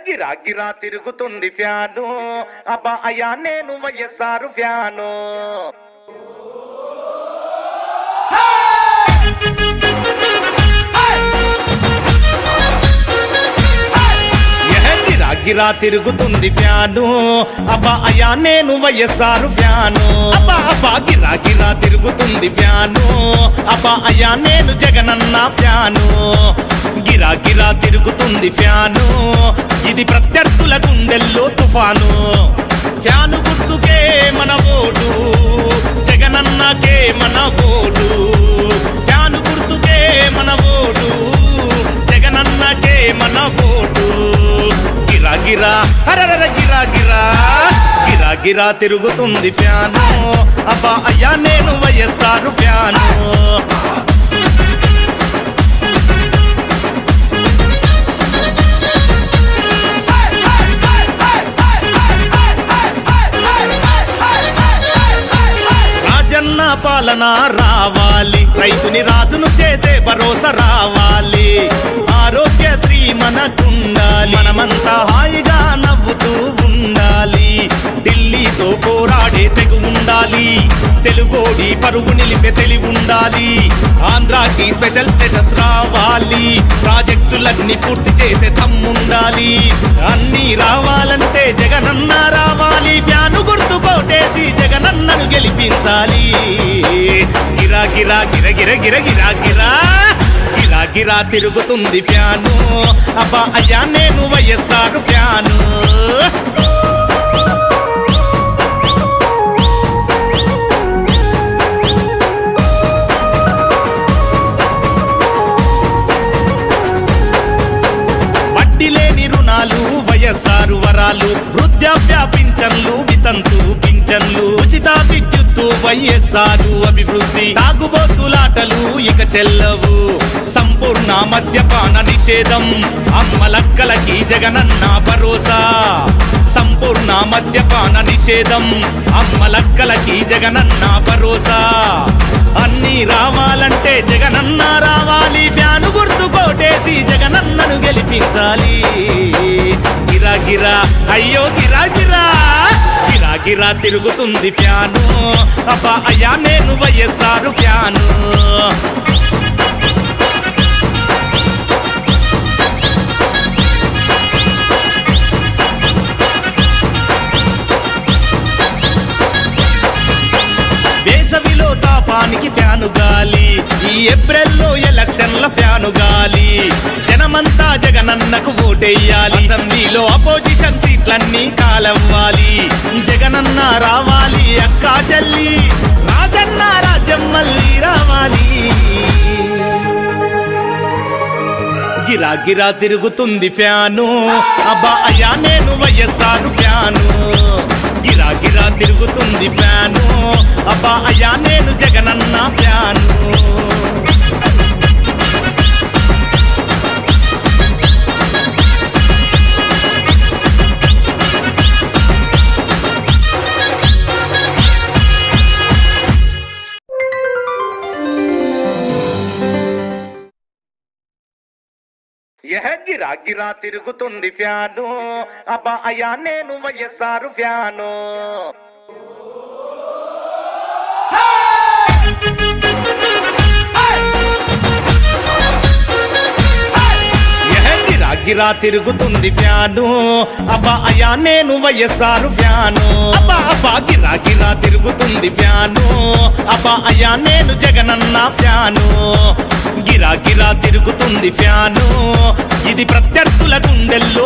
గిరా గిరా తిరుగుతుంది ఫ్యాను అబ్బా అయ్యా నేను వైఎస్ఆర్ ఫ్యాను. గిరా తిరుగుతుంది ఫ్యాను అబ్బా అయ్యా నేను వైఎస్ఆర్ ఫ్యాను. అబ్బా అబ్బా గిరా గిరా తిరుగుతుంది ఫ్యాను అబ్బా అయ్యా నేను జగనన్న ఫ్యాను. గిరా గిరా తిరుగుతుంది ఫ్యాను ఇది ప్రత్యర్థుల గుండెల్లో తుఫాను. ఫ్యాను గుర్తుకే మన ఓటు జగనన్నకే మన ఓటు. ఫ్యాను గుర్తుకే మన ఓటు జగనన్నకే మన ఓటు. గిరా గిరా అరర గిరా గిరా గిరా గిరా తిరుగుతుంది ఫ్యాను అబ్బా అయ్యా నేను వైఎస్ఆర్ ఫ్యాను. రాజన్న పాలన రావాలి, రైతుని రాజును చేసే భరోసా రావాలి. ఆరోగ్యశ్రీ మనకుండాలి, మనమంతా హాయిగా నవ్వుతూ ఉండాలి. ఢిల్లీతో పోరాడే తెగు ఉండాలి, తెలుగోడి పరువు నిలిపే తెలివి ఉండాలి. ఆంధ్రాకి స్పెషల్ స్టేటస్ రావాలి, ప్రాజెక్టులన్నీ పూర్తి చేసే దమ్ముండాలి. అన్నీ రావాలంటే జగనన్న రావాలి, ఫ్యాను గుర్తు కోటేసి జగనన్నను గెలిపించాలి. గిరా గిరా గిర గిర గిర గిరా గిరా గిరా గిరా తిరుగుతుంది ఫ్యాను అబ్బా అయ్యా నేను వైఎస్ఆర్ ఫ్యాను. వడ్డీ లేని రుణాలు వైఎస్ఆర్ వరాలు, వృద్ధాప్య పింఛన్లు వితంతు పింఛన్లు, ఉచిత విద్యుత్తు వైఎస్ఆర్ అభివృద్ధి. తాగుబోతులాటలు ఇక చెల్లవు, సంపూర్ణ మద్యపాన నిషేధం. అమ్మలక్కలకి జగనన్న భరోసా, సంపూర్ణ మద్యపాన నిషేధం. అమ్మలక్కలకి జగనన్న భరోసా. అన్నీ రావాలంటే జగనన్న రావాలి, ఫ్యాను గుర్తు కోటేసి జగనన్నను గెలిపించాలి. గిరా గిరా అయ్యో గిరా గిరా గిరా గిరా తిరుగుతుంది ఫ్యాను అబ్బా అయ్యా నేను వైఎస్ఆర్ ఫ్యాను. వేసవిలో తాపానికి ఫ్యాను గాలి, ఈ ఏప్రిల్లో ఎలక్షన్ల ఫ్యాను గాలి. జనమంతా జగనన్నకు ఓటెయ్యాలి, అసెంబ్లీలో అపోజిషన్ సీట్లన్నీ కాలవ్వాలి. జగనన్న రావాలి అక్కా చెల్లి, రాజన్న రాజ్యం మళ్ళీ రావాలి. గిరా గిరా తిరుగుతుంది ఫ్యాను అబ్బా అయ్యా నేను వైఎస్ఆర్ ఫ్యాను. గిరా గిరా తిరుగుతుంది ఫ్యాను అబ్బా అయ్యా నేను జగనన్న ఫ్యాను. గిరా గిరా తిరుగుతుంది ఫ్యాను అబ్బా అయ్యా నేను వైఎస్ఆర్ ఫ్యాను. గిరా గిరా తిరుగుతుంది ఫ్యాను అబ్బా అయ్యా నేను వైఎస్ఆర్ ఫ్యాను. అబ్బా అబ్బా గిరా గిరా తిరుగుతుంది ఫ్యాను అబ్బా అయ్యా నేను జగనన్న ఫ్యాను. గిరా గిరా తిరుగుతుంది ఫ్యాను ఇది ప్రత్యర్థుల గుండెల్లో